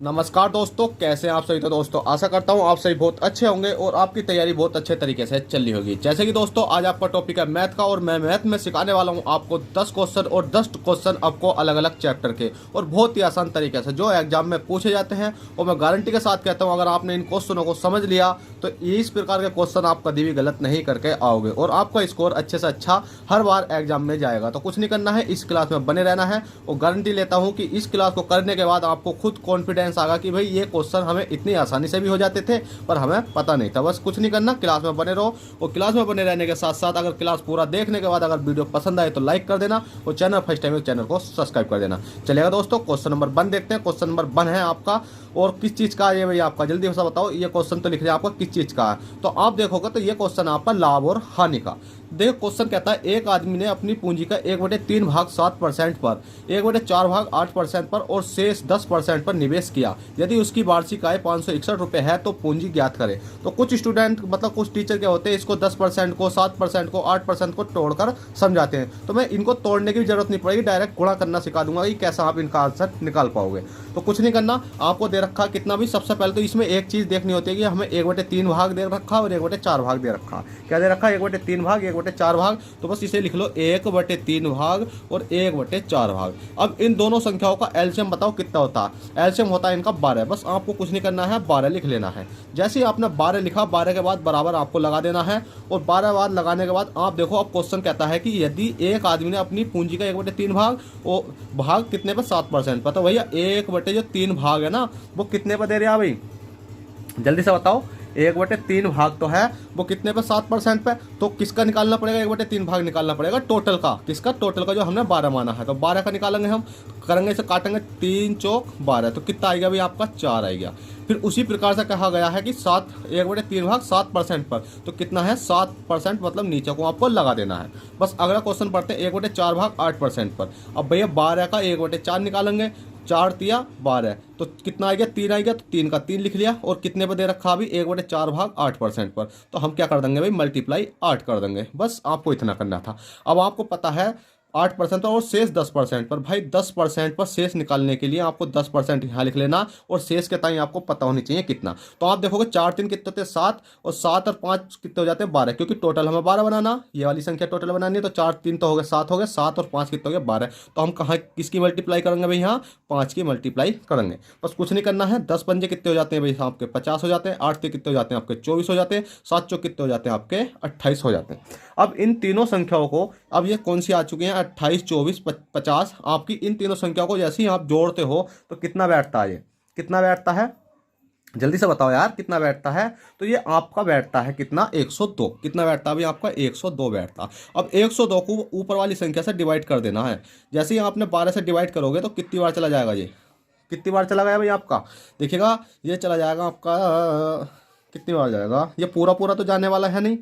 नमस्कार दोस्तों, कैसे हैं आप सभी। तो दोस्तों आशा करता हूं आप सभी बहुत अच्छे होंगे और आपकी तैयारी बहुत अच्छे तरीके से चल रही होगी। जैसे कि दोस्तों आज आपका टॉपिक है मैथ का और मैं मैथ में सिखाने वाला हूं आपको 10 क्वेश्चन और 10 क्वेश्चन आपको अलग अलग चैप्टर के और बहुत ही आसान तरीके से जो एग्जाम में पूछे जाते हैं। और मैं गारंटी के साथ कहता हूँ अगर आपने इन क्वेश्चनों को समझ लिया तो इस प्रकार के क्वेश्चन आप कभी भी गलत नहीं करके आओगे और आपका स्कोर अच्छे से अच्छा हर बार एग्जाम में जाएगा। तो कुछ नहीं करना है, इस क्लास में बने रहना है और गारंटी लेता हूँ कि इस क्लास को करने के बाद आपको खुद कॉन्फिडेंस आगा कि भाई ये क्वेश्चन हमें इतनी आसानी से भी हो जाते थे पर हमें पता नहीं था। बस कुछ नहीं करना, क्लास में बने रहो और क्लास में बने रहने के साथ साथ अगर क्लास पूरा देखने के बाद अगर वीडियो पसंद आए तो लाइक कर देना और चैनल फर्स्ट टाइम चैनल को सब्सक्राइब कर देना। चलेगा दोस्तों, क्वेश्चन नंबर 1 देखते हैं। क्वेश्चन नंबर 1 है आपका और किस चीज़ का है ये भाई आपका, जल्दी से बताओ। ये क्वेश्चन तो लिख रहे हैं आपका किस चीज़ का है, तो आप देखोगे तो ये क्वेश्चन आपका लाभ और हानि का। देखो क्वेश्चन कहता है एक आदमी ने अपनी पूंजी का 1/3 भाग 7% पर, 1/4 भाग 8% पर और शेष 10% पर निवेश किया। यदि उसकी वार्षिक आय 561 रुपये है तो पूंजी ज्ञात करें। तो कुछ स्टूडेंट मतलब कुछ टीचर क्या होते हैं इसको 10% को 7% को 8% को तोड़कर समझाते हैं। तो मैं इनको तोड़ने की जरूरत नहीं पड़ेगी, डायरेक्ट गुणा करना सिखा दूंगा कि कैसा आप इनका आंसर निकाल पाओगे। तो कुछ नहीं करना, आपको दे रखा कितना भी। सबसे पहले तो इसमें एक चीज़ देखनी होती है कि हमें 1/3 भाग दे रखा और 1/4 भाग दे रखा। क्या दे रखा? 1/3 भाग 1/4 भाग। तो बस इसे लिख लो 1/3 भाग और 1/4 भाग। अब इन दोनों संख्याओं का एलसीएम बताओ कितना होता है। एलसीएम होता है इनका 12। बस आपको कुछ नहीं करना है, 12 लिख लेना है। जैसे ही आपने 12 लिखा, 12 के बाद बराबर आपको लगा देना है और 12 बार लगाने के बाद आप देखो अब क्वेश्चन कहता है कि यदि एक आदमी ने अपनी पूंजी का 1/3 भाग और भाग कितने पर 7% पर, तो भैया 1/3 भाग है ना वो कितने पर दे रहे हैं भाई, जल्दी से बताओ। 1/3 भाग तो है वो कितने पे, 7% पे। तो किसका निकालना पड़ेगा? 1/3 भाग निकालना पड़ेगा टोटल का। किसका? टोटल का जो हमने 12 माना है। तो 12 का निकालेंगे हम, करेंगे इसे काटेंगे 3 चौक 12। तो कितना आएगा भाई आपका? 4 आएगा। फिर उसी प्रकार से कहा गया है कि 1/3 भाग 7% पर, तो कितना है? 7% मतलब नीचे को आपको लगा देना है। बस अगला क्वेश्चन पढ़ते हैं 1/4 भाग 8% पर। अब भैया 12 का 1/4 निकालेंगे, 4 तिया 12 तो कितना आएगा? 3 आएगा। तो 3 का 3 लिख लिया और कितने पर दे रखा अभी? 1/4 भाग 8% पर। तो हम क्या कर देंगे भाई? मल्टीप्लाई 8 कर देंगे। बस आपको इतना करना था। अब आपको पता है 8% और शेष 10% पर। भाई 10% पर शेष निकालने के लिए आपको 10% यहाँ लिख लेना और शेष के टाइम आपको पता होनी चाहिए कितना। तो आप देखोगे 4 3 कितने होते हैं? 7 और 7 और 5 कितने हो जाते हैं? 12, क्योंकि टोटल हमें 12 बनाना, ये वाली संख्या टोटल बनानी है। तो 4 3 तो हो गए 7 हो गए, 7 और 5 कितने हो गए? 12। तो हम कहाँ किसकी मल्टीप्लाई करेंगे भाई? यहाँ 5 की मल्टीप्लाई करेंगे। बस कुछ नहीं करना है। 10 पंजे कितने हो जाते हैं भाई? आपके 50 हो जाते हैं। 8 से कितने हो जाते हैं आपके? 24 हो जाते हैं। 7 चौक कितने हो जाते हैं आपके? 28 हो जाते हैं। अब इन तीनों संख्याओं को, अब ये कौन सी आ चुकी हैं? 28 24 50। आपकी इन तीनों संख्याओं को जैसे ही आप जोड़ते हो तो कितना बैठता है? ये कितना बैठता है? जल्दी से बताओ यार कितना बैठता है। तो ये आपका बैठता है कितना? 102। कितना बैठता है भाई आपका? 102 बैठता। अब 102 को ऊपर वाली संख्या से डिवाइड कर देना है। जैसे ही आपने 12 से डिवाइड करोगे तो कितनी बार चला जाएगा? ये कितनी बार चला गया भाई आपका? देखिएगा ये चला जाएगा आपका, कितनी बार जाएगा? ये पूरा पूरा तो जाने वाला है नहीं,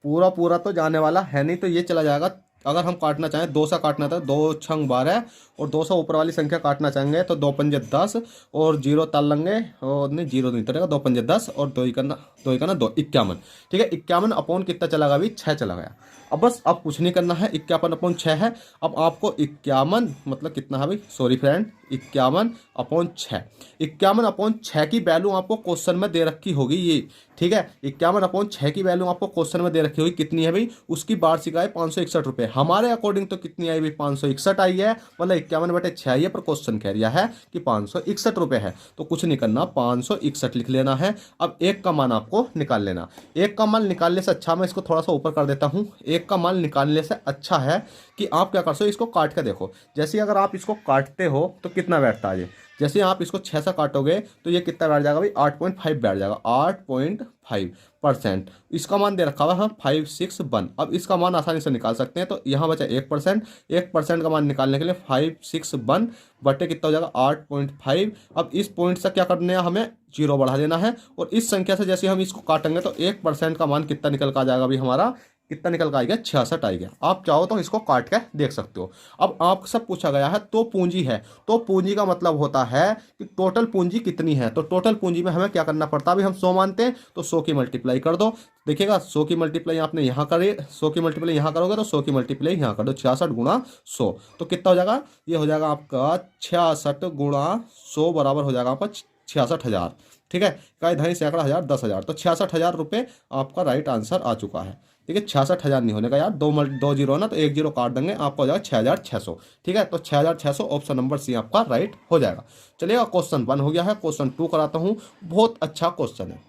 पूरा पूरा तो जाने वाला है नहीं। तो ये चला जाएगा, अगर हम काटना चाहें 2 से काटना था, 2 छंग 12 और 2 से ऊपर वाली संख्या काटना चाहेंगे तो 2 पंजे 10 और 0 तल लेंगे और नहीं 0 नहीं तलेगा, 2 पंजे 10 और 2 ही करना 2 51। ठीक है, 51 अपॉन कितना चला गया अभी? 6 चला गया। अब बस अब कुछ नहीं करना है, 51/6 है। अब आपको 51 मतलब कितना है भाई? Sorry friend, 51/6। 51/6 की वैल्यू आपको क्वेश्चन में दे रखी होगी ये। ठीक है, 51/6 की वैल्यू आपको क्वेश्चन में दे रखी होगी। कितनी है भाई? उसकी वार्षिक आय 561 रुपये। हमारे अकॉर्डिंग तो कितनी आई भाई? 561 आई है, मतलब 51/6 आई है, पर क्वेश्चन कह रिया है कि 561 रुपये है। तो कुछ नहीं करना, 561 लिख लेना है। अब एक का मान आपको निकाल लेना। एक का मान निकालने से अच्छा, मैं इसको थोड़ा सा ऊपर कर देता हूँ। एक का मान निकालने से अच्छा है कि आप क्या कर सो, इसको काट के देखो। जैसे अगर आप इसको काटते हो तो कितना बैठता है ये? जैसे आप इसको 6 से काटोगे तो ये कितना बैठ जाएगा भाई? 8.5 बैठ जाएगा। 8.5%। इसका मान दे रखा हुआ है 561। अब इसका मान आसानी से निकाल सकते हैं। तो यहाँ बचा 1%। 1% का मान निकालने के लिए 561 बटे कितना हो जाएगा? 8.5। अब इस पॉइंट से क्या करना है? हमें 0 बढ़ा देना है और इस संख्या से जैसे हम इसको काटेंगे तो 1% का मान कितना निकल कर आ जाएगा भाई हमारा? कितना निकल के आ गया, 66 आ गया। आप चाहो तो इसको काट के देख सकते हो। अब आपसे पूछा गया है तो पूंजी है, तो पूंजी का मतलब होता है कि टोटल पूंजी कितनी है। तो टोटल पूंजी में हमें क्या करना पड़ता है, अभी हम 100 मानते हैं तो 100 की मल्टीप्लाई कर दो। देखिएगा 100 की मल्टीप्लाई आपने यहाँ करे, 100 की मल्टीप्लाई यहाँ करोगे तो 100 की मल्टीप्लाई यहाँ कर दो, 66 गुणा 100 तो कितना हो जाएगा, ये हो जाएगा आपका 66 गुणा 100 बराबर हो जाएगा आपका 66,000। ठीक है, इकाई दहाई सैकड़ा हज़ार 10,000, तो 66,000 रुपये आपका राइट आंसर आ चुका है। ठीक है, 66,000 नहीं होने का यार, दो जीरो ना, तो एक जीरो काट देंगे, आपका हो जाएगा 6,600। ठीक है, तो 6,600 ऑप्शन नंबर सी आपका राइट हो जाएगा। चलिएगा, क्वेश्चन 1 हो गया है, क्वेश्चन 2 कराता हूँ। बहुत अच्छा क्वेश्चन है।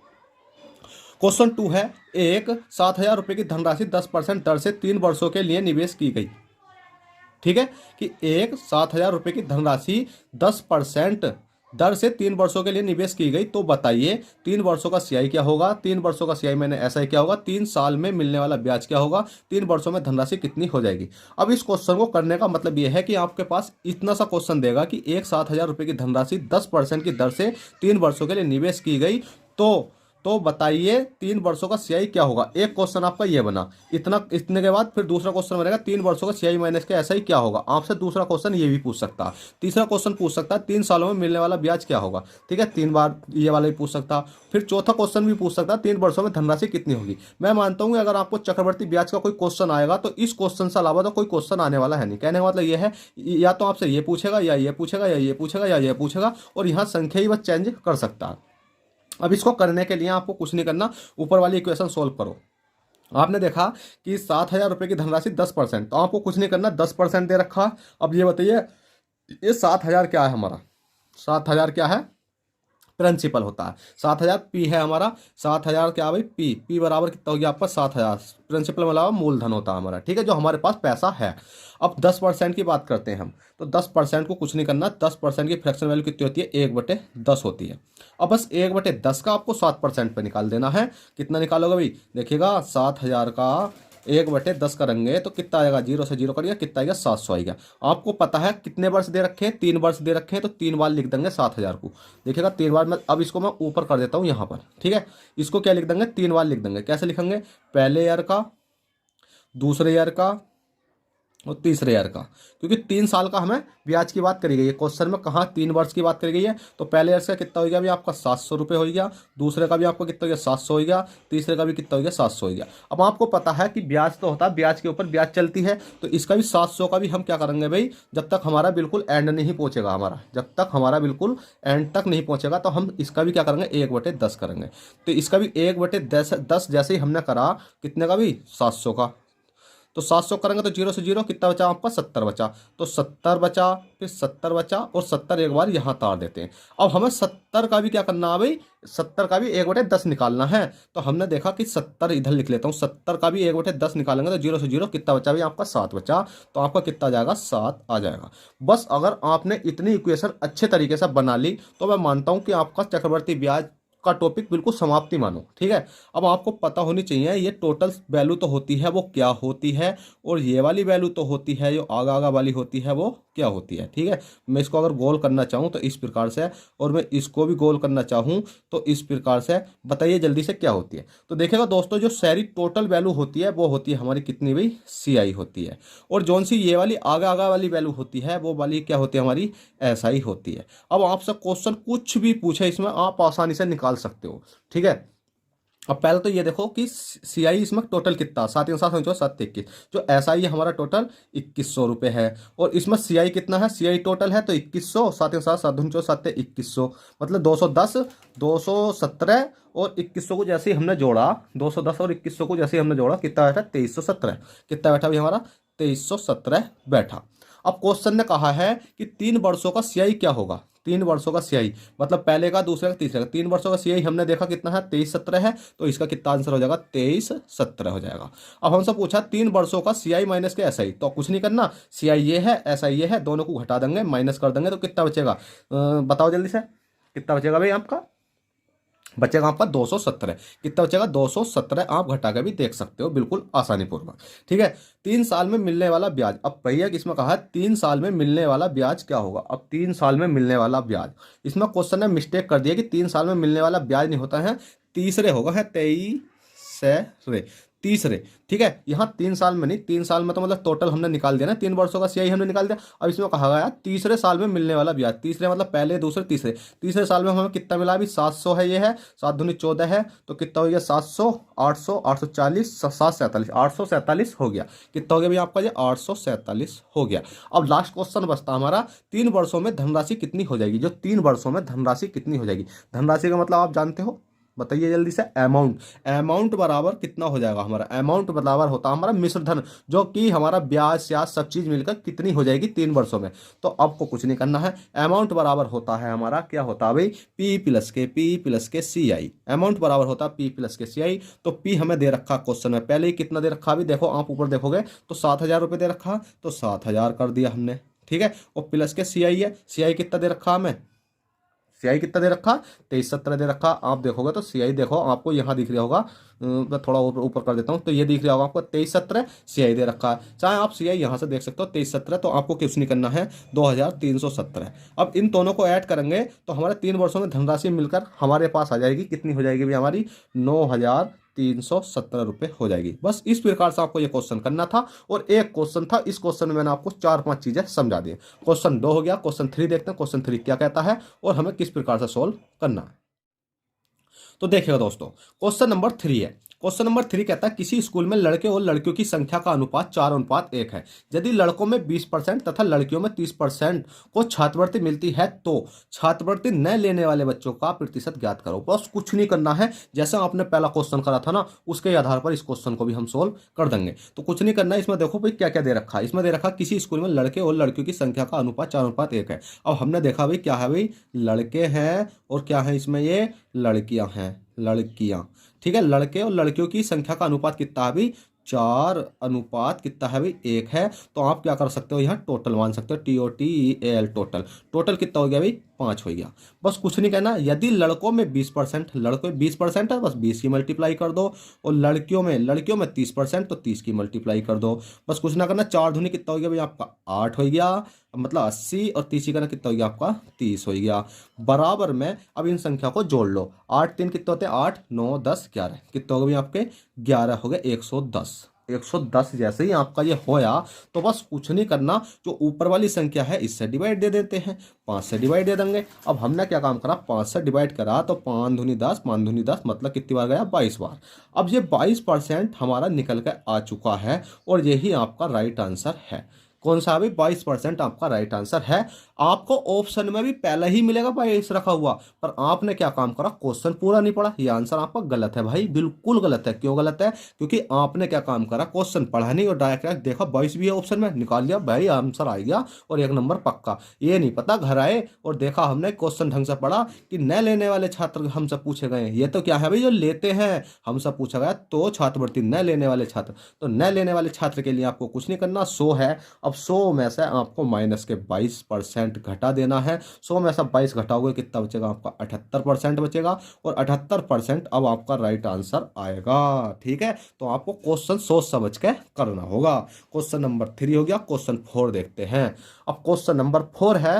क्वेश्चन 2 है, एक 7,000 रुपये की धनराशि 10% दर से 3 वर्षों के लिए निवेश की गई। ठीक है, कि एक 7,000 रुपये की धनराशि 10% दर से 3 वर्षों के लिए निवेश की गई, तो बताइए 3 वर्षों का सीआई क्या होगा, 3 वर्षों का सीआई मैंने ऐसा ही क्या होगा, 3 साल में मिलने वाला ब्याज क्या होगा, 3 वर्षों में धनराशि कितनी हो जाएगी। अब इस क्वेश्चन को करने का मतलब यह है कि आपके पास इतना सा क्वेश्चन देगा कि एक 7,000 रुपये की धनराशि 10% की दर से 3 वर्षों के लिए निवेश की गई, तो बताइए 3 वर्षों का सीआई क्या होगा। एक क्वेश्चन आपका ये बना, इतने के बाद फिर दूसरा क्वेश्चन बनेगा 3 वर्षों का सीआई माइनस के ऐसा ही क्या होगा। आपसे दूसरा क्वेश्चन ये भी पूछ सकता है, तीसरा क्वेश्चन पूछ सकता है 3 सालों में मिलने वाला ब्याज क्या होगा। ठीक है, 3 बार ये वाला भी पूछ सकता, फिर चौथा क्वेश्चन भी पूछ सकता है 3 वर्षों में धनराशि कितनी होगी। मैं मानता हूँ अगर आपको चक्रवर्ती ब्याज का कोई क्वेश्चन आएगा तो इस क्वेश्चन से अलावा तो कोई क्वेश्चन आने वाला है नहीं। कहने का मतलब ये है, या तो आपसे ये पूछेगा या ये पूछेगा या ये पूछेगा या ये पूछेगा, और यहाँ संख्या ही बस चेंज कर सकता है। अब इसको करने के लिए आपको कुछ नहीं करना, ऊपर वाली इक्वेशन सोल्व करो। आपने देखा कि 7,000 रुपये की धनराशि 10%, तो आपको कुछ नहीं करना, 10% दे रखा। अब ये बताइए ये 7,000 क्या है हमारा, 7,000 क्या है, प्रिंसिपल होता है। 7,000 पी है हमारा, 7,000 क्या भाई, पी बराबर कितना हो गया आपका 7,000, प्रिंसिपल वाला मूलधन होता है हमारा। ठीक है, जो हमारे पास पैसा है। अब 10% की बात करते हैं हम, तो 10% को कुछ नहीं करना, 10% की फ्रैक्शन वैल्यू कितनी होती है, 1/10 होती है। अब बस 1/10 का आपको 7% पे निकाल देना है। कितना निकालोगे भाई, देखिएगा 7,000 का 1/10 करेंगे तो कितना आएगा, 0 से 0 करिएगा, कितना आएगा 700 आएगा। आपको पता है कितने वर्ष दे रखे हैं, 3 वर्ष दे रखे हैं, तो 3 बार लिख देंगे 7,000 को। देखिएगा 3 बार में, अब इसको मैं ऊपर कर देता हूँ यहाँ पर। ठीक है, इसको क्या लिख देंगे, 3 बार लिख देंगे। कैसे लिखेंगे, पहले ईयर का, दूसरे ईयर का और तीसरे ईयर का, क्योंकि 3 साल का हमें ब्याज की बात करी गई है क्वेश्चन में, कहाँ 3 वर्ष की बात करी गई है। तो पहले ईयर का कितना हो गया अभी आपका 700 रुपये हो गया, दूसरे का भी आपका कितना हो गया 700 हो गया, तीसरे का भी कितना हो गया 700 हो गया। अब आपको पता है कि ब्याज तो होता है, ब्याज के ऊपर ब्याज चलती है, तो इसका भी 700 का भी हम क्या करेंगे भाई, जब तक हमारा बिल्कुल एंड नहीं पहुंचेगा, जब तक हमारा बिल्कुल एंड तक नहीं पहुंचेगा, तो हम इसका भी क्या करेंगे 1/10 करेंगे। तो इसका भी 1/10 जैसे ही हमने करा, कितने का भी 700 का, तो 700 करेंगे तो 0 से 0 कितना बचा आपका 70 बचा, तो 70 बचा, फिर 70 बचा, और 70 एक बार यहाँ तार देते हैं। अब हमें 70 का भी क्या करना है भाई, 70 का भी 1/10 निकालना है। तो हमने देखा कि 70 इधर लिख लेता हूँ, 70 का भी 1/10 निकालेंगे तो 0 से 0 कितना बचा भाई आपका 7 बचा, तो आपका कितना आ जाएगा 7 आ जाएगा। बस अगर आपने इतनी इक्वेशन अच्छे तरीके से बना ली तो मैं मानता हूँ कि आपका चक्रवर्ती ब्याज का टॉपिक बिल्कुल समाप्ति मानो। ठीक है, अब आपको पता होनी चाहिए ये टोटल वैल्यू तो होती है वो क्या होती है, और ये वाली वैल्यू तो होती है जो आगा आगा वाली होती है वो क्या होती है। ठीक है, मैं इसको अगर गोल करना चाहूँ तो इस प्रकार से, और मैं इसको भी गोल करना चाहूँ तो इस प्रकार से, बताइए जल्दी से क्या होती है। तो देखिएगा दोस्तों, जो सारी टोटल वैल्यू होती है वो होती है हमारी कितनी भाई, सीआई होती है, और जौन सी ये वाली आगा आगा वाली वैल्यू होती है वो वाली क्या होती है हमारी, एसआई होती है। अब आपसे क्वेश्चन कुछ भी पूछे इसमें आप आसानी से निकाल सकते हो। ठीक है, अब पहले तो ये देखो कि सीआई इसमें टोटल कितना, 7 जो एसआई है हमारा टोटल 2,100 रुपये है, और इसमें सीआई कितना है, सीआई टोटल है तो 2,100, 7 मतलब 210, 217 और 2,100 को जैसे ही हमने जोड़ा, 210 और 2,100 को जैसे ही हमने जोड़ा कितना बैठा 2,317, कितना बैठा भी हमारा 2,317 बैठा। अब क्वेश्चन ने कहा है कि 3 वर्षों का सीआई क्या होगा, 3 वर्षों का सीआई मतलब पहले का, दूसरे का, तीसरे का, 3 वर्षों का सीआई हमने देखा कितना है 2,317 है, तो इसका कितना आंसर हो जाएगा 2,317 हो जाएगा। अब हमसे पूछा 3 वर्षों का सीआई माइनस के एसआई, तो कुछ नहीं करना, सीआई ये है एसआई ये है, दोनों को घटा देंगे माइनस कर देंगे तो कितना बचेगा, बताओ जल्दी से कितना बचेगा भाई आपका, बचेगा आपका 217। कितना बचेगा 217, आप घटा के भी देख सकते हो बिल्कुल आसानी पूर्वक। ठीक है, 3 साल में मिलने वाला ब्याज, अब भैया इसमें कहा 3 साल में मिलने वाला ब्याज क्या होगा। अब 3 साल में मिलने वाला ब्याज, इसमें क्वेश्चन ने मिस्टेक कर दिया कि 3 साल में मिलने वाला ब्याज नहीं होता है, तीसरे होगा है 23 तीसरे, ठीक है। यहाँ 3 साल में नहीं, 3 साल में तो मतलब टोटल हमने निकाल दिया ना, 3 वर्षों का सीआई हमने निकाल दिया। अब इसमें कहा गया तीसरे साल में मिलने वाला ब्याज, तीसरे मतलब पहले दूसरे तीसरे, तीसरे साल में हमें कितना मिला अभी 700 है, ये है 7 दूनी 14 है, तो कितना हो गया 700, 800, 840, 747, 847 हो गया। कितना हो गया भैया आपका ये 847 हो गया। अब लास्ट क्वेश्चन बचता हमारा 3 वर्षों में धनराशि कितनी हो जाएगी। जो 3 वर्षों में धनराशि कितनी हो जाएगी, धनराशि का मतलब आप जानते हो, बताइए जल्दी से। अमाउंट, अमाउंट बराबर कितना हो जाएगा हमारा, अमाउंट बराबर होता है हमारा मिश्र धन, जो कि हमारा ब्याज स्याज सब चीज मिलकर कितनी हो जाएगी 3 वर्षों में। तो आपको कुछ नहीं करना है, अमाउंट बराबर होता है हमारा, क्या होता है भाई, P+K सी आई। अमाउंट बराबर होता है P+K सी आई। तो पी हमें दे रखा क्वेश्चन में पहले ही कितना दे रखा, अभी देखो आप ऊपर देखोगे तो 7,000 रुपये दे रखा, तो 7,000 कर दिया हमने, ठीक है। और प्लस के सी आई है, सी आई कितना दे रखा हमें, सीआई कितना दे रखा 2317 दे रखा। आप देखोगे तो सीआई देखो आपको यहाँ दिख रहा होगा, मैं थोड़ा ऊपर ऊपर कर देता हूँ, तो ये दिख रहा होगा आपको 2317 सीआई दे रखा है। चाहे आप सीआई यहाँ से देख सकते हो 2317, तो आपको कुछ नहीं करना है 2317। अब इन दोनों को ऐड करेंगे तो हमारे 3 वर्षों में धनराशि मिलकर हमारे पास आ जाएगी, कितनी हो जाएगी भी हमारी 9,317 रुपये हो जाएगी। बस इस प्रकार से आपको ये क्वेश्चन करना था, और एक क्वेश्चन था, इस क्वेश्चन में मैंने आपको 4-5 चीजें समझा दी। क्वेश्चन 2 हो गया, क्वेश्चन 3 देखते हैं, क्वेश्चन 3 क्या कहता है और हमें किस प्रकार से सोल्व करना है। तो देखिएगा दोस्तों, क्वेश्चन नंबर 3 है। क्वेश्चन नंबर 3 कहता है किसी स्कूल में लड़के और लड़कियों की संख्या का अनुपात 4:1 है। यदि लड़कों में 20% तथा लड़कियों में 30% को छात्रवृत्ति मिलती है तो छात्रवृत्ति न लेने वाले बच्चों का प्रतिशत ज्ञात करो। बस कुछ नहीं करना है, जैसा आपने पहला क्वेश्चन करा था ना, उसके आधार पर इस क्वेश्चन को भी हम सोल्व कर देंगे। तो कुछ नहीं करना है, इसमें देखो भाई क्या क्या दे रखा है। इसमें दे रखा किसी स्कूल में लड़के और लड़कियों की संख्या का अनुपात 4:1 है। अब हमने देखा भाई क्या है, भाई लड़के हैं और क्या है इसमें, ये लड़कियां हैं, लड़कियां, ठीक है। लड़के और लड़कियों की संख्या का अनुपात कितना है भाई 4 कितना है भाई 1 है। तो आप क्या कर सकते हो, यहाँ टोटल मान सकते हो, TOTAL टोटल, टोटल कितना हो गया भाई 5 हो गया। बस कुछ नहीं कहना, यदि लड़कों में 20%, लड़कों में 20% है, बस 20 की मल्टीप्लाई कर दो, और लड़कियों में 30%, तो 30 की मल्टीप्लाई कर दो। बस कुछ ना करना, 4 दूनी कितना हो गया भाई आपका 8 हो गया, मतलब 80, और 30 का कितना हो गया आपका 30 हो गया। बराबर में अब इन संख्या को जोड़ लो, 8 3 कितने होते हैं 8 9 10 11, कितने हो गए आपके 11 हो गए 110। 110 जैसे ही आपका ये होया तो बस कुछ नहीं करना, जो ऊपर वाली संख्या है इससे डिवाइड दे देते हैं, 5 से डिवाइड दे देंगे। अब हमने क्या काम करा, 5 से डिवाइड करा, तो 5 दूनी 10, 5 दूनी 10 मतलब कितनी बार गया 22 बार। अब ये 22% हमारा निकल कर आ चुका है, और यही आपका राइट आंसर है। कौन सा अभी 22% आपका राइट आंसर है। आपको ऑप्शन में भी पहले ही मिलेगा 22 रखा हुआ, पर आपने क्या काम करा, क्वेश्चन पूरा नहीं पढ़ा। ये आंसर आपका गलत है भाई, बिल्कुल गलत है। क्यों गलत है, क्योंकि आपने क्या काम करा, क्वेश्चन पढ़ा नहीं और डायरेक्ट देखा 22 भी है ऑप्शन में, निकाल लिया भाई, आंसर आ गया और 1 नंबर पक्का। ये नहीं पता, घर आए और देखा हमने क्वेश्चन ढंग से पढ़ा कि न लेने वाले छात्र हमसे पूछे गए। ये तो क्या है भाई, जो लेते हैं हमसे पूछा गया, तो छात्रवृत्ति न लेने वाले छात्र, तो न लेने वाले छात्र के लिए आपको कुछ नहीं करना, 100 है। अब 100 में से आपको माइनस के 22% घटा देना है। 100 में से 22 घटाओगे कितना बचेगा आपका 78% बचेगा, और 78% अब आपका राइट आंसर आएगा, ठीक है। तो आपको क्वेश्चन सोच समझ के करना होगा। क्वेश्चन नंबर 3 हो गया। क्वेश्चन 4 देखते हैं। अब क्वेश्चन नंबर 4 है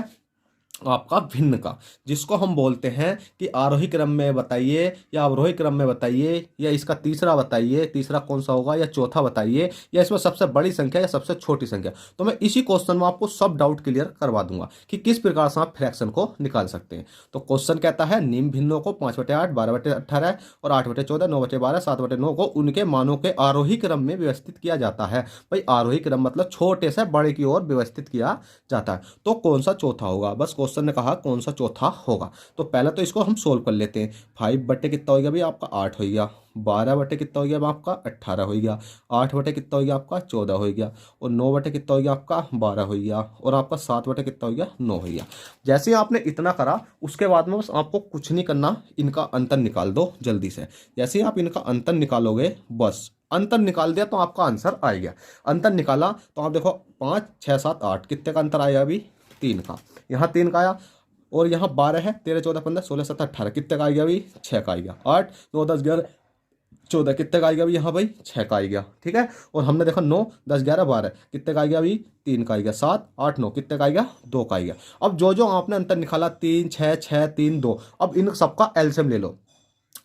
आपका भिन्न का, जिसको हम बोलते हैं कि आरोही क्रम में बताइए या अवरोही क्रम में बताइए, या इसका तीसरा बताइए, तीसरा कौन सा होगा, या चौथा बताइए, या इसमें सबसे बड़ी संख्या या सबसे छोटी संख्या। तो मैं इसी क्वेश्चन में आपको सब डाउट क्लियर करवा दूंगा कि किस प्रकार से आप फ्रैक्शन को निकाल सकते हैं। तो क्वेश्चन कहता है निम्न भिन्नों को 5/8, 12/18 और 8/14, 9/12, 7/9 को उनके मानों के आरोही क्रम में व्यवस्थित किया जाता है। भाई आरोही क्रम मतलब छोटे से बड़े की ओर व्यवस्थित किया जाता है, तो कौन सा चौथा होगा। बस क्वेश्चन ने कहा कौन सा चौथा होगा। तो पहले तो इसको हम सोल्व कर लेते हैं। 5 बटे कितना हो गया भाई आपका 8 हो गया, 12 बटे कितना हो गया आपका 18 हो गया, 8 बटे कितना हो गया आपका 14 हो गया, और 9 बटे कितना हो गया आपका 12 हो गया, और आपका 7 बटे कितना हो गया 9 हो गया। जैसे ही आपने इतना करा उसके बाद में बस आपको कुछ नहीं करना, इनका अंतर निकाल दो जल्दी से। जैसे ही आप इनका अंतर निकालोगे, बस अंतर निकाल दिया तो आपका आंसर आ गया। अंतर निकाला तो आप देखो 5 6 7 8 कितने का अंतर आया अभी 3 का, यहाँ 3 का आया, और यहाँ 12 है, 13 14 15 16 17 18 कितने का आ गया अभी 6 का आ गया, 8 9 10 11 14 कितने का आ गया अभी यहाँ भाई 6 का आ गया, ठीक है। और हमने देखा 9 10 11 12 कितने का आ गया अभी 3 का आ गया, 7 8 9 कितने का आ गया 2 का आ गया। अब जो जो आपने अंतर निकाला 3 6 6 3 2, अब इन सबका एलसीएम ले लो।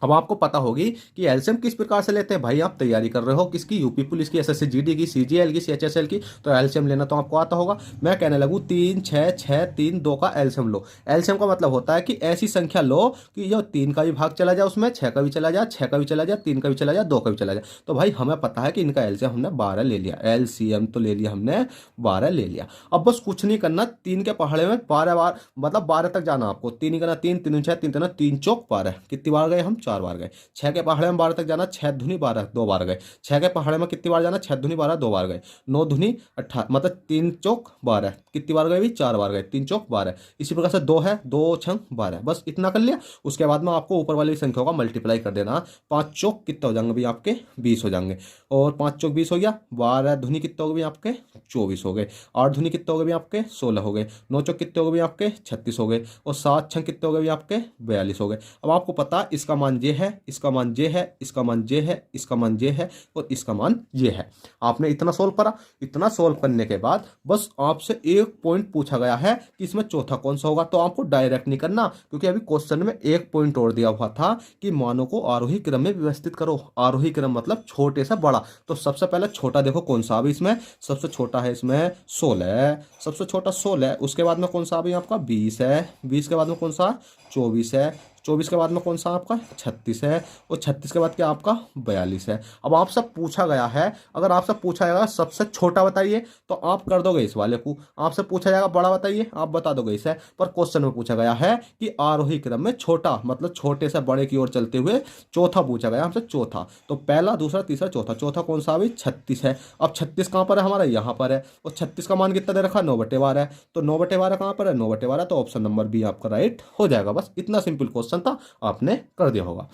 अब आपको पता होगी कि एलसीएम किस प्रकार से लेते हैं। भाई आप तैयारी कर रहे हो किसकी, यूपी पुलिस की, एसएससी जीडी की, सीजीएल की, सीएचएसएल की, तो एलसीएम लेना तो आपको आता होगा। मैं कहने लगूँ 3 6 6 3 2 का एलसीएम लो। एलसीएम का मतलब होता है कि ऐसी संख्या लो कि जो 3 का भी भाग चला जाए, उसमें 6 का भी चला जाए, 6 का भी चला जाए, 3 का भी चला जाए, 2 का भी चला जाए। तो भाई हमें पता है कि इनका एलसीएम हमने 12 ले लिया, एलसीएम तो ले लिया हमने 12 ले लिया। अब बस कुछ नहीं करना, 3 के पहाड़े में 12 बार, मतलब 12 तक जाना आपको। 3 ही करना, 3 3 6 3 3 3 चौक 12। कितनी बार गए हम, 4 बार गए। 6 के पहाड़े में 12 तक जाना, 6 धुनी 12, 2 बार गए। 6 के पहाड़े में कितनी बार जाना, 6 धुनी 12, 2 बार गए। 9 धुनी 18, मतलब 3 चौक 12। कितनी बार गए भी, 4 बार गए। 3 चौक 12। इसी प्रकार से 2 है, 2 छंग 12, बस इतना कर लिया। उसके बाद में आपको ऊपर वाली संख्या का मल्टीप्लाई कर देना। 5 चौक कितने हो जाएंगे भाई आपके, 20 हो जाएंगे। और 5 चौक 20 हो गया। 12 धुनी कितने हो गए आपके, 24 हो गए। 8 धुनी कितने हो गए आपके, 16 हो गए। 9 चौक कितने हो गए आपके, 36 हो गए। और 7 छंग कितने हो गए आपके, 42 हो गए। अब आपको पता इसका मान ये है, इसका मान ये है, इसका मान ये है, इसका मान ये है, और इसका मान ये है। आपने इतना सोल्व करा। इतना सोल्व करने के बाद बस आपसे एक पॉइंट पूछा गया है कि इसमें चौथा कौन सा होगा। तो आपको डायरेक्ट नहीं करना, क्योंकि अभी क्वेश्चन में एक पॉइंट और दिया हुआ था कि मानों को आरोही क्रम में व्यवस्थित करो। आरोही क्रम मतलब छोटे से बड़ा। तो सबसे पहले छोटा देखो कौन सा। अभी इसमें सबसे छोटा है इसमें 16, सबसे छोटा 16। उसके बाद में कौन सा अभी आपका 20 है। 20 के बाद में कौन सा 24 है। 24 के बाद में कौन सा आपका 36 है। और 36 के बाद क्या आपका 42 है। अब आपसे पूछा गया है, अगर आपसे पूछा जाएगा सबसे छोटा बताइए तो आप कर दोगे इस वाले को। आपसे पूछा जाएगा बड़ा बताइए, आप बता दोगे इसे। पर क्वेश्चन में पूछा गया है कि आरोही क्रम में छोटा, मतलब छोटे से बड़े की ओर चलते हुए चौथा पूछा गया हमसे, चौथा। तो पहला, दूसरा, तीसरा, चौथा। चौथा कौन सा अभी 36 है। अब 36 कहाँ पर है हमारा, यहाँ पर है। और 36 का मान कितना दे रखा, 9/12 है। तो 9/12 कहाँ पर है, 9/12। तो ऑप्शन नंबर बी आपका राइट हो जाएगा। बस इतना सिंपल क्वेश्चन था, आपने कर दिया होगा।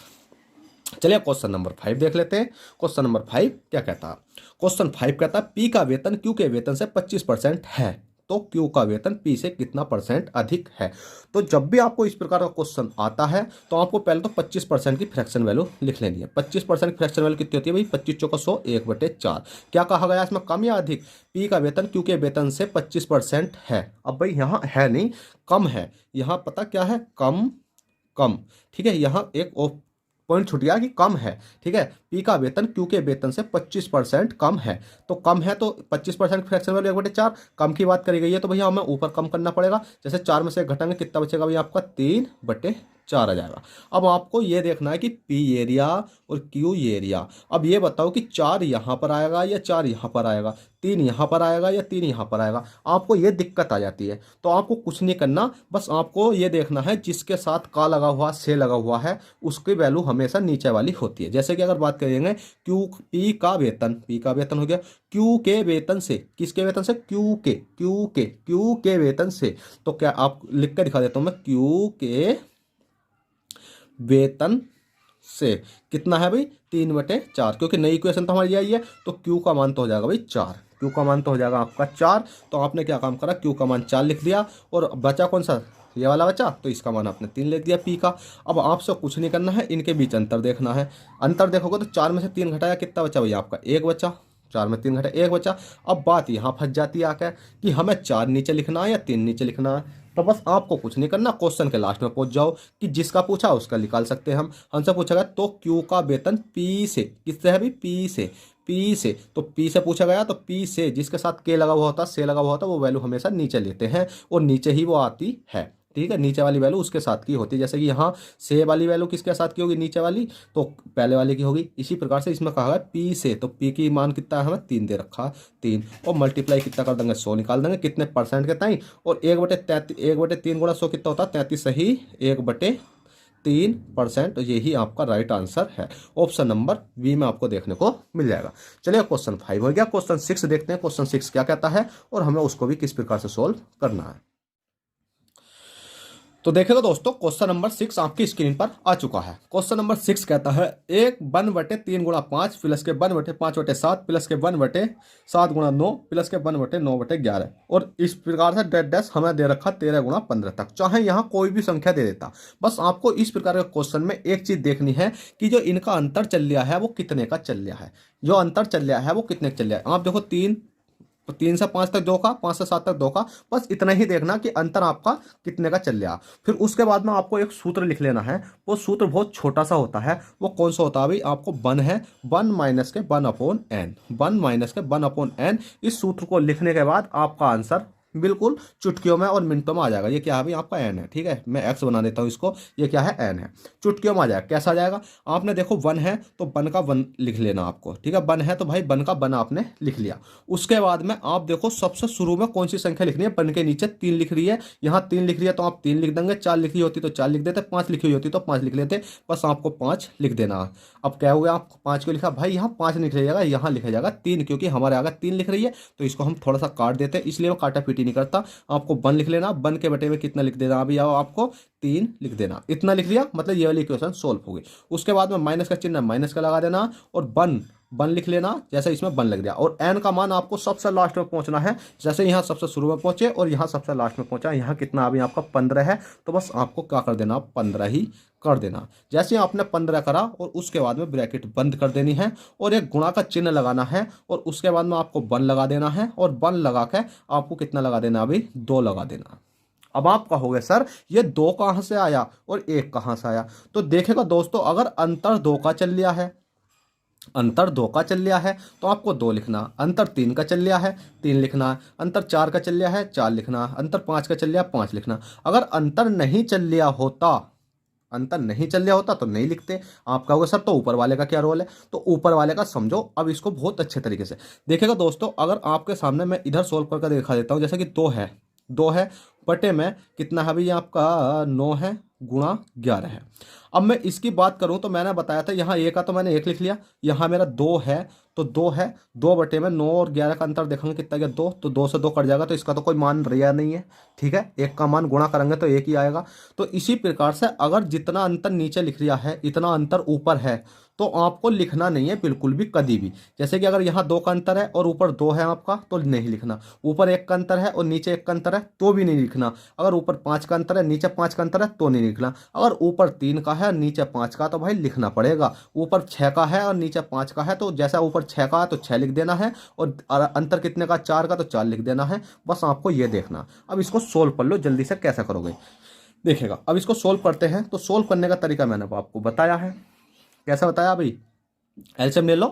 चलिए क्वेश्चन नंबर 5 देख लेते हैं। क्वेश्चन नंबर 5 क्या कहता है। क्वेश्चन 5 कहता है पी का वेतन क्यू के वेतन से 25% है, तो क्यू का वेतन पी से कितना परसेंट अधिक है। तो जब भी आपको इस प्रकार का क्वेश्चन आता है तो आपको पहले तो 25% की फ्रैक्शन वैल्यू लिख लेनी है। 25% की फ्रैक्शन वैल्यू कितनी होती है भाई, 25 चौका 100, 1/4। क्या कहा गया इसमें, कम या अधिक। पी का वेतन क्यू के वेतन से 25% है। अब भाई यहाँ है नहीं, कम है। यहाँ पता क्या है, कम कम, ठीक है। यहाँ एक पॉइंट छूट गया कि कम है, ठीक है। पी का वेतन क्यू के वेतन से 25% कम है। तो कम है तो 25% फ्रैक्शन वैल्यू 1/4। कम की बात करी गई है तो भैया हमें ऊपर कम करना पड़ेगा। जैसे 4 में से 1 घटाएंगे कितना बचेगा भैया आपका, 3/4 आ जाएगा। अब आपको ये देखना है कि पी एरिया और क्यू एरिया। अब ये बताओ कि 4 यहाँ पर आएगा या 4 यहाँ पर आएगा, 3 यहाँ पर आएगा या 3 यहाँ पर आएगा। आपको ये दिक्कत आ जाती है। तो आपको कुछ नहीं करना, बस आपको ये देखना है जिसके साथ का लगा हुआ, से लगा हुआ है, उसकी वैल्यू हमेशा नीचे वाली होती है। जैसे कि अगर बात करेंगे क्यू, पी का वेतन हो गया क्यू के वेतन से, किसके वेतन से, क्यू के वेतन से। तो क्या आप लिख कर दिखा देता हूं मैं, क्यू के वेतन से कितना है भाई, 3/4। क्योंकि नई इक्वेशन तो हमारी आई है, तो क्यू का मान तो हो जाएगा भाई 4। क्यू का मान तो हो जाएगा आपका 4। तो आपने क्या काम करा, क्यू का मान 4 लिख दिया। और बचा कौन सा, ये वाला बचा, तो इसका मान आपने 3 लिख दिया पी का। अब आपसे कुछ नहीं करना है, इनके बीच अंतर देखना है। अंतर देखोगे तो 4 में से 3 घटाया कितना बचा भैया आपका, 1 बचा। 4 में 3 घटा 1 बचा। अब बात यहाँ फंस जाती है आकर कि हमें 4 नीचे लिखना है या 3 नीचे लिखना है। तो बस आपको कुछ नहीं करना, क्वेश्चन के लास्ट में पहुंच जाओ कि जिसका पूछा उसका निकाल सकते हैं हम। हमसे पूछा गया तो क्यू का वेतन पी से, किससे है भाई, पी से। तो पी से पूछा गया तो पी से जिसके साथ के लगा हुआ होता, से लगा हुआ होता, वो वैल्यू हमेशा नीचे लेते हैं और नीचे ही वो आती है, ठीक है। नीचे वाली वैल्यू उसके साथ की होती है। जैसे कि यहाँ से वाली वैल्यू किसके साथ की होगी, नीचे वाली, तो पहले वाले की होगी। इसी प्रकार से इसमें कहा है पी से, तो पी की मान कितना है, हमें 3 दे रखा, 3। और मल्टीप्लाई कितना कर देंगे, 100 निकाल देंगे, कितने परसेंट के ताई। और 1/3 गुणा 100 कितना होता है, 33 सही 1/3%। यही आपका राइट आंसर है। ऑप्शन नंबर बी में आपको देखने को मिल जाएगा। चलिए क्वेश्चन 5 हो गया। क्वेश्चन 6 देखते हैं, क्वेश्चन 6 क्या कहता है और हमें उसको भी किस प्रकार से सोल्व करना है। तो देखिएगा दोस्तों, क्वेश्चन नंबर 6 आपकी स्क्रीन पर आ चुका है। क्वेश्चन नंबर 6 कहता है 1/3 गुणा 5 प्लस के 1/5/7 प्लस के 1/7 गुणा 9 प्लस के 1/9/11। और इस प्रकार से डेट डैश हमें दे रखा 13 गुणा 15 तक। चाहे यहाँ कोई भी संख्या दे देता, बस आपको इस प्रकार के क्वेश्चन में एक चीज देखनी है कि जो इनका अंतर चल रहा है वो कितने का चल रहा है। जो अंतर चल रहा है वो कितने का चल रहा है। आप देखो 3 3 से 5 तक 2 का, 5 से 7 तक 2 का, बस इतना ही देखना कि अंतर आपका कितने का चल रहा। फिर उसके बाद में आपको एक सूत्र लिख लेना है। वो सूत्र बहुत छोटा सा होता है। वो कौन सा होता है भाई? आपको 1 है 1 माइनस के 1/n, 1 माइनस के 1/n। इस सूत्र को लिखने के बाद आपका आंसर बिल्कुल चुटकियों में और मिनटों में आ जाएगा। ये क्या है भाई? आपका एन है। ठीक है, मैं एक्स बना देता हूँ इसको। ये क्या है? एन है। चुटकियों में आ जाएगा। कैसा आ जाएगा? आपने देखो 1 है तो 1 का 1 लिख लेना आपको। ठीक है, 1 है तो भाई 1 का 1 आपने लिख लिया। उसके बाद में आप देखो सबसे शुरू में कौन सी संख्या लिखनी है। 1 के नीचे 3 लिख रही है, यहाँ 3 लिख रही है तो आप 3 लिख देंगे। 4 लिखी होती तो 4 लिख देते, 5 लिखी हुई होती तो 5 लिख लेते। बस आपको 5 लिख देना। अब क्या हो गया? आप 5 क्यों लिखा भाई? यहाँ 5 नहीं लिख जाएगा, यहाँ लिखा जाएगा 3, क्योंकि हमारे आगे 3 लिख रही है तो इसको हम थोड़ा सा काट देते हैं, इसलिए वो काटा पीटी नहीं करता। आपको 1 लिख लेना। 1 के बटे में कितना लिख देना? अभी आओ आपको 3 लिख देना। इतना लिख लिया, मतलब ये वाली इक्वेशन सोल्व हो गई। उसके बाद में माइनस का चिन्ह माइनस का लगा देना और 1 लिख लेना। जैसे इसमें 1 लग गया और n का मान आपको सबसे लास्ट में पहुंचना है। जैसे यहाँ सबसे शुरू में पहुंचे और यहाँ सबसे लास्ट में पहुंचा, यहाँ कितना अभी आपका 15 है, तो बस आपको क्या कर देना? 15 ही कर देना। जैसे आपने 15 करा और उसके बाद में ब्रैकेट बंद कर देनी है और एक गुणा का चिन्ह लगाना है और उसके बाद में आपको 1 लगा देना है और 1 लगा के आपको कितना लगा देना? अभी 2 लगा देना। अब आप कहोगे सर ये 2 कहाँ से आया और 1 कहाँ से आया? तो देखेगा दोस्तों, अगर अंतर 2 का चल लिया है, अंतर 2 का चल लिया है तो आपको 2 लिखना। अंतर 3 का चल लिया है, 3 लिखना। अंतर 4 का चल लिया है, 4 लिखना। अंतर 5 का चल लिया, 5 लिखना। अगर अंतर नहीं चल लिया होता, अंतर नहीं चल लिया होता तो नहीं लिखते। आप कहोगे सर तो ऊपर वाले का क्या रोल है? तो ऊपर वाले का समझो। अब इसको बहुत अच्छे तरीके से देखिएगा दोस्तों। अगर आपके सामने मैं इधर सोल्व करके दिखा देता हूँ, जैसे कि 2 है बटे में कितना है भाई? आपका 9 है गुणा 11 है। अब मैं इसकी बात करूं तो मैंने बताया था यहाँ 1 का तो मैंने 1 लिख लिया। यहाँ मेरा 2 है तो 2 है, 2 बटे में 9 और 11 का अंतर देखेंगे कितना गया? 2, तो 2 से 2 कट जाएगा तो इसका तो कोई मान रिया नहीं है। ठीक है, 1 का मान गुणा करेंगे तो 1 ही आएगा। तो इसी प्रकार से अगर जितना अंतर नीचे लिख रिया है इतना अंतर ऊपर है तो आपको लिखना नहीं है बिल्कुल भी, कभी भी। जैसे कि अगर यहाँ 2 का अंतर है और ऊपर 2 है आपका तो नहीं लिखना। ऊपर 1 का अंतर है और नीचे 1 का अंतर है तो भी नहीं लिखना। अगर ऊपर 5 का अंतर है नीचे 5 का अंतर है तो नहीं लिखना। अगर ऊपर 3 का है नीचे 5 का तो भाई लिखना पड़ेगा। ऊपर 6 का है और नीचे 5 का है तो जैसा ऊपर 6 का है तो 6 लिख देना है और अंतर कितने का? 4 का तो 4 लिख देना है। बस आपको ये देखना। अब इसको सोल्व कर लो जल्दी से। कैसे करोगे देखिएगा। अब इसको सोल्व करते हैं। तो सोल्व करने का तरीका मैंने आपको बताया है। कैसा बताया भाई? एलसीएम ले लो।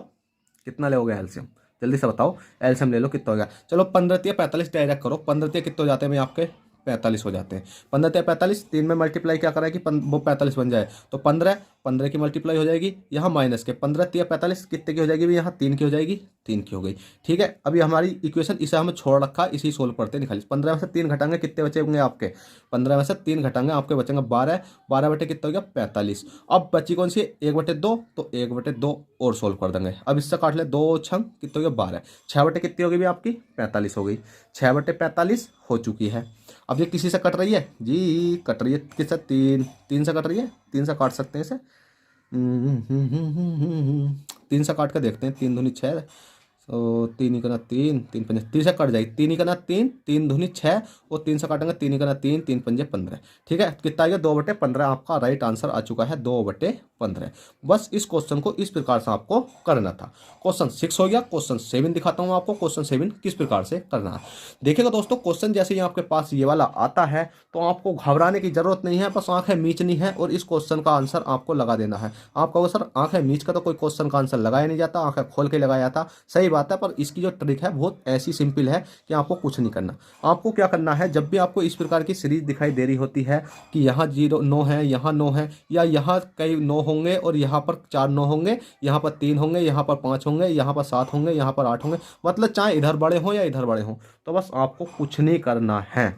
कितना लोगे एलसीएम? जल्दी से बताओ। एलसीएम ले लो, कितना हो गया? चलो 15 तिया 45 डायरेक्ट करो। 15 तिया कितने हो जाते हैं भाई आपके? 45 हो जाते हैं। 15 तिया 45, 3 में मल्टीप्लाई क्या करें कि वो 45 बन जाए तो 15 की मल्टीप्लाई हो जाएगी। यहाँ माइनस के 15 तिया 45 कितने की हो जाएगी भाई? यहाँ 3 की हो जाएगी, 3 की हो गई। ठीक है, अभी हमारी इक्वेशन इसे हमें छोड़ रखा, इसी सोल्व करते हैं। खाली 15 में से 3 घटाएंगे कितने बचे होंगे आपके? 15 में से 3 घटाएंगे आपके बचेंगे 12। 12 बटे कितना हो गया? 45। अब बची कौन सी? 1/2, तो 1/2 और सोल्व कर देंगे। अब इससे काट ले 2 छंग कितने हो गया? 12। 6 बटे कितनी होगी भी आपकी? 45 हो गई। 6/45 हो चुकी है। अब ये किसी से कट रही है जी? कट रही है किससे? 3 से कट रही है। 3 से काट सकते हैं इसे। 3 से काट के देखते हैं। 3 दूनी 6, तो 3 ही करना 3, 3 पंजे 3 से कट जाएगी। 3 ही करना 3, 3 दूनी 6 और 3 से काटेंगे 3 ही करना 3, 3 पंजे 15। ठीक है, कितना आ गया? 2/15 आपका राइट आंसर आ चुका है। 2/15। बस इस क्वेश्चन को इस प्रकार से आपको करना था। क्वेश्चन 6 हो गया। क्वेश्चन 7 दिखाता हूँ आपको। क्वेश्चन 7 किस प्रकार से करना है देखिएगा दोस्तों। क्वेश्चन जैसे ही आपके पास ये वाला आता है तो आपको घबराने की जरूरत नहीं है। बस आंखें मीचनी है और इस क्वेश्चन का आंसर आपको लगा देना है। आप कहोगे सर आंखें मीच का तो कोई क्वेश्चन का आंसर लगाया नहीं जाता, आंखें खोल के लगाया जाता। सही बात है, पर इसकी जो ट्रिक है बहुत ऐसी सिंपल है कि आपको कुछ नहीं करना। आपको क्या करना है, जब भी आपको इस प्रकार की सीरीज दिखाई दे रही होती है कि यहाँ 9 है, यहाँ 9 है, या यहाँ कई 9 होंगे और यहाँ पर 4 9 होंगे, यहाँ पर 3 होंगे, यहाँ पर 5 होंगे, यहाँ पर 7 होंगे, यहाँ पर 8 होंगे, मतलब चाहे इधर बड़े हों या इधर बड़े हों, तो बस आपको कुछ नहीं करना है।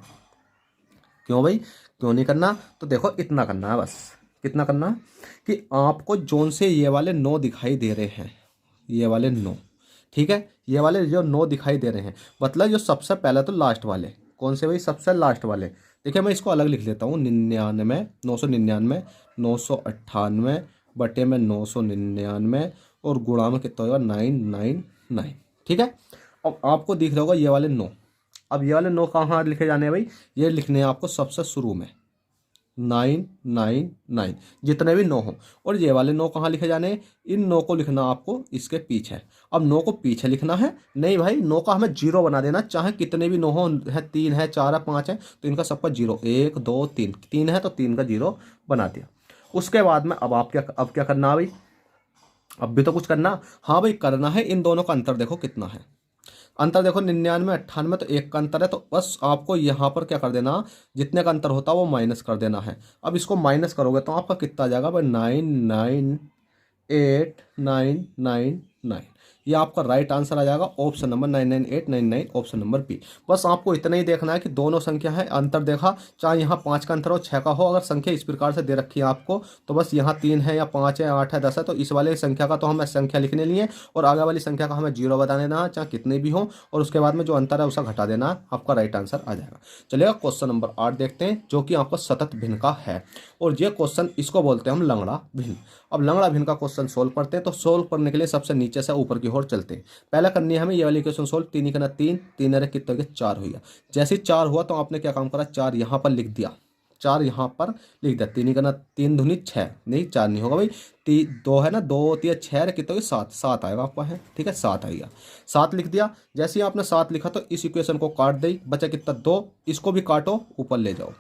क्यों भाई? क्यों नहीं करना? तो देखो इतना करना है बस। कितना करना है कि आपको जोन से ये वाले 9 दिखाई दे रहे हैं, ये वाले 9, ठीक है, ये वाले जो 9 दिखाई दे रहे हैं, मतलब जो सबसे पहले तो लास्ट वाले कौन से भाई? सबसे लास्ट वाले। देखिए मैं इसको अलग लिख लेता हूँ। 99, 999, 998 बटे में 999 और गुणा में कितना होगा? 999। ठीक है, अब आपको दिख रहा होगा ये वाले 9। अब ये वाले 9 कहाँ लिखे जाने हैं भाई? ये लिखने हैं आपको सबसे शुरू में। 999 जितने भी 9 हो। और ये वाले 9 कहाँ लिखे जाने, इन 9 को लिखना आपको इसके पीछे। अब 9 को पीछे लिखना है नहीं भाई, 9 का हमें 0 बना देना, चाहे कितने भी 9 हो, है 3 है 4 है 5 है, तो इनका सबका 0, 1 2 3, 3 है तो 3 का 0 बना दिया। उसके बाद में अब क्या करना है भाई, अब भी तो कुछ करना। हाँ भाई करना है, इन दोनों का अंतर देखो कितना है। अंतर देखो 99 98, तो 1 का अंतर है, तो बस आपको यहाँ पर क्या कर देना, जितने का अंतर होता है वो माइनस कर देना है। अब इसको माइनस करोगे तो आपका कितना आ जाएगा भाई, 998,999। ये आपका राइट आंसर आ जाएगा, option number 99899, option number B. बस आपको इतना ही देखना है कि दोनों संख्या है, अंतर देखा, चाहे यहाँ 5 का अंतर हो 6 का हो, अगर संख्या इस प्रकार से दे रखी है आपको, तो बस यहाँ 3 है या 5 है 8 है 10 है, तो इस वाले संख्या का तो हमें संख्या लिखने लिए, और आगे वाली संख्या का हमें 0 बता देना है, चाहे कितने भी हो, और उसके बाद में जो अंतर है उसे घटा देना, आपका राइट आंसर आ जाएगा। चलिएगा क्वेश्चन नंबर 8 देखते हैं, जो कि आपका सतत भिन्न का है, और ये क्वेश्चन इसको बोलते हैं हम लंगड़ा भिन्न। अब लंगड़ा भिन्न का क्वेश्चन सोल्व करते हैं, तो सोल्व करने के लिए सबसे नीचे से ऊपर की ओर चलते हैं। पहला करनी है हमें ये वाली इक्वेशन सोल्व, 3 करना 3, 3 अरे कितने हो गया 4 हो गया। जैसे ही 4 हुआ तो आपने क्या काम करा, 4 यहाँ पर लिख दिया, 4 यहाँ पर लिख दिया। 3 करना 3 दूनी 6, नहीं 4 नहीं होगा भाई, 2 है ना, 2 3 6 अरे कितने हो गए 7, 7 आएगा आपका है, ठीक है 7 आएगा। 7 लिख दिया, जैसे ही आपने 7 लिखा तो इस इक्वेशन को काट दी, बचा कितना 2, इसको भी काटो ऊपर ले जाओ,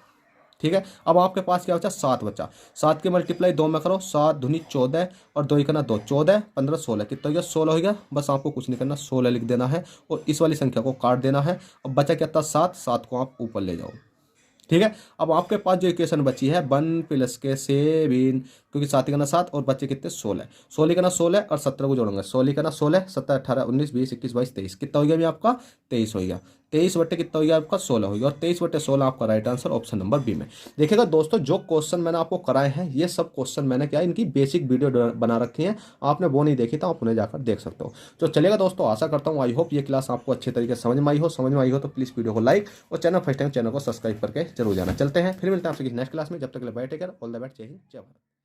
ठीक है। अब आपके पास क्या बचा, 7 बचा। 7 की मल्टीप्लाई 2 में करो, 7 दूनी 14, और 2 करना 2, 14 15 16 कितना हो गया 16 हो गया। बस आपको कुछ नहीं करना, 16 लिख देना है और इस वाली संख्या को काट देना है। अब बचा कितना 7, 7 को आप ऊपर ले जाओ, ठीक है। अब आपके पास जो इक्वेशन बची है 1 प्लस के 7, क्योंकि 7 करना 7 और बच्चे कितने 16, 16 करना 16 और 17 को जोड़ेंगे, 16 करना 16, 17 18 19 20 21 22 23 कितना हो गया अभी आपका 23 हो गया। 23 बटे कितना हो गया आपका 16 हो गया, और 23 बटे 16 आपका right answer option number B में। देखिएगा दोस्तों, जो क्वेश्चन मैंने आपको कराए हैं ये सब क्वेश्चन मैंने क्या इनकी बेसिक वीडियो बना रखी है, आपने वो नहीं देखी तो आप उन्हें जाकर देख सकते हो। तो चलेगा दोस्तों, आशा करता हूँ आई होप ये क्लास आपको अच्छे तरीके से समझ में आई हो तो प्लीज़ वीडियो को लाइक और चैनल फर्स्ट टाइम चैनल को सब्सक्राइब करके जरूर जाना। चलते हैं, फिर मिलते हैं आपसे नेक्स्ट क्लास में, जब तक के लिए bye take care, all the best, जय हिंद जय भारत।